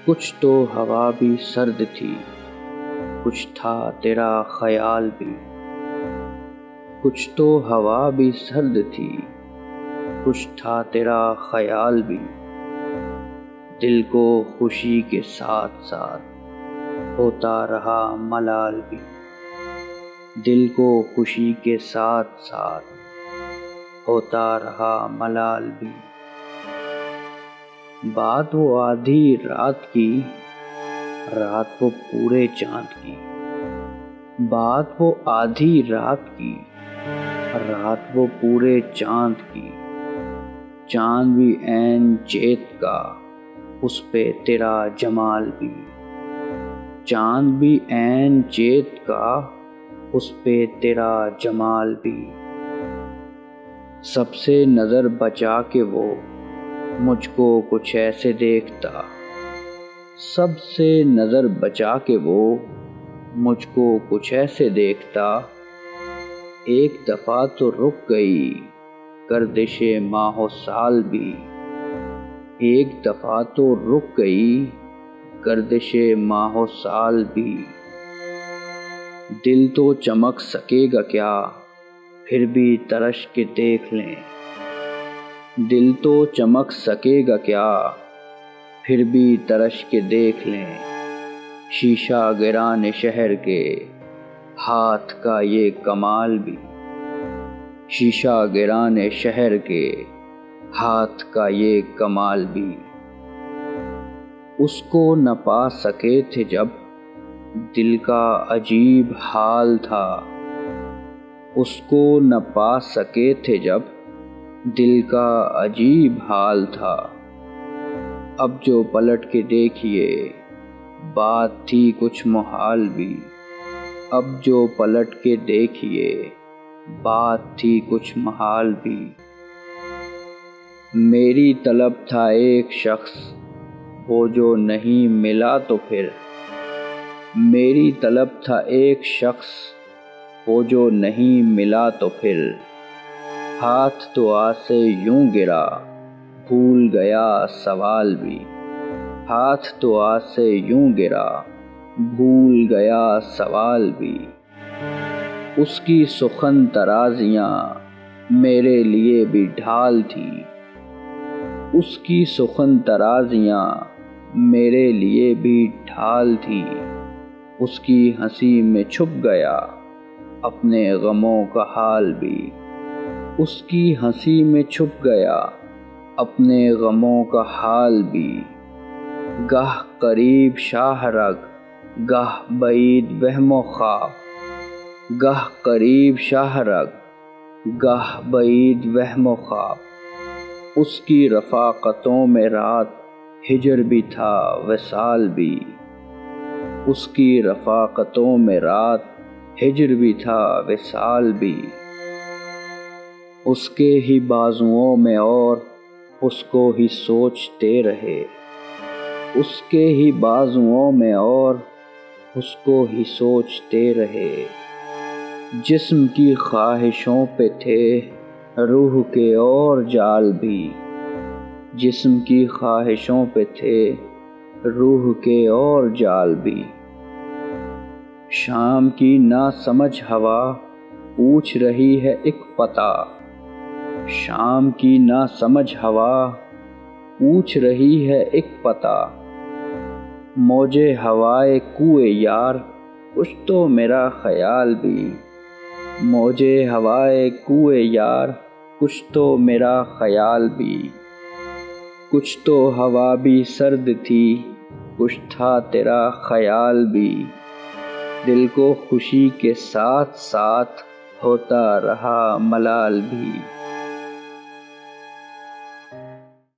کچھ تو ہوا بھی سرد تھی، کچھ تھا تیرا خیال بھی۔ کچھ تو ہوا بھی سرد تھی، کچھ تھا تیرا خیال بھی۔ دل کو خوشی کے ساتھ ساتھ ہوتا رہا ملال بھی۔ دل کو خوشی کے ساتھ ساتھ ہوتا رہا ملال بھی۔ بات وہ آدھی رات کی، رات وہ پورے چاند کی۔ بات وہ آدھی رات کی، رات وہ پورے چاند کی۔ چاند بھی عین چیت کا، اس پہ تیرا جمال بھی۔ چاند بھی عین چیت کا، اس پہ تیرا جمال بھی۔ سب سے نظر بچا کے وہ مجھ کو کچھ ایسے دیکھتا۔ سب سے نظر بچا کے وہ مجھ کو کچھ ایسے دیکھتا۔ ایک دفعہ تو رک گئی گردش ماہ و سال بھی۔ ایک دفعہ تو رک گئی گردش ماہ و سال بھی۔ دل تو چمک سکے گا کیا، پھر بھی ترش کے دیکھ لیں۔ دل تو چمک سکے گا کیا، پھر بھی ترش کے دیکھ لیں۔ شیشہ گران شہر کے ہاتھ کا یہ کمال بھی۔ شیشہ گران شہر کے ہاتھ کا یہ کمال بھی۔ اس کو نہ پا سکے تھے جب دل کا عجیب حال تھا۔ اس کو نہ پا سکے تھے جب دل کا عجیب حال تھا۔ اب جو پلٹ کے دیکھیے بات تھی کچھ محال بھی۔ اب جو پلٹ کے دیکھیے بات تھی کچھ محال بھی۔ میری طلب تھا ایک شخص، وہ جو نہیں ملا تو پھر۔ میری طلب تھا ایک شخص، وہ جو نہیں ملا تو پھر۔ ہاتھ دعا سے یوں گرا، بھول گیا سوال بھی۔ ہاتھ دعا سے یوں گرا، بھول گیا سوال بھی۔ اس کی سخن ترازیاں میرے لیے بھی ڈھال تھی۔ اس کی سخن ترازیاں میرے لیے بھی ڈھال تھی۔ اس کی ہنسی میں چھپ گیا اپنے غموں کا حال بھی۔ اس کی ہنسی میں چھپ گیا اپنے غموں کا حال بھی۔ گاہ قریب شاہ رگ، گاہ بعید وہم و خواب۔ گاہ قریب شاہ رگ، گاہ بعید وہم و خواب۔ اس کی رفاقتوں میں رات ہجر بھی تھا وصال بھی۔ اس کی رفاقتوں میں رات ہجر بھی تھا وصال بھی۔ اس کے ہی بازوؤں میں اور اس کو ہی سوچتے رہے۔ اس کے ہی بازوؤں میں اور اس کو ہی سوچتے رہے۔ جسم کی خواہشوں پہ تھے روح کے اور جال بھی۔ جسم کی خواہشوں پہ تھے روح کے اور جال بھی۔ شام کی نا سمجھ ہوا پوچھ رہی ہے ایک پتہ۔ شام کی نا سمجھ ہوا پوچھ رہی ہے ایک پتہ۔ موجے ہوائے کوئے یار، کچھ تو میرا خیال بھی۔ موجے ہوائے کوئے یار، کچھ تو میرا خیال بھی۔ کچھ تو ہوا بھی سرد تھی، کچھ تھا تیرا خیال بھی۔ دل کو خوشی کے ساتھ ساتھ ہوتا رہا ملال بھی۔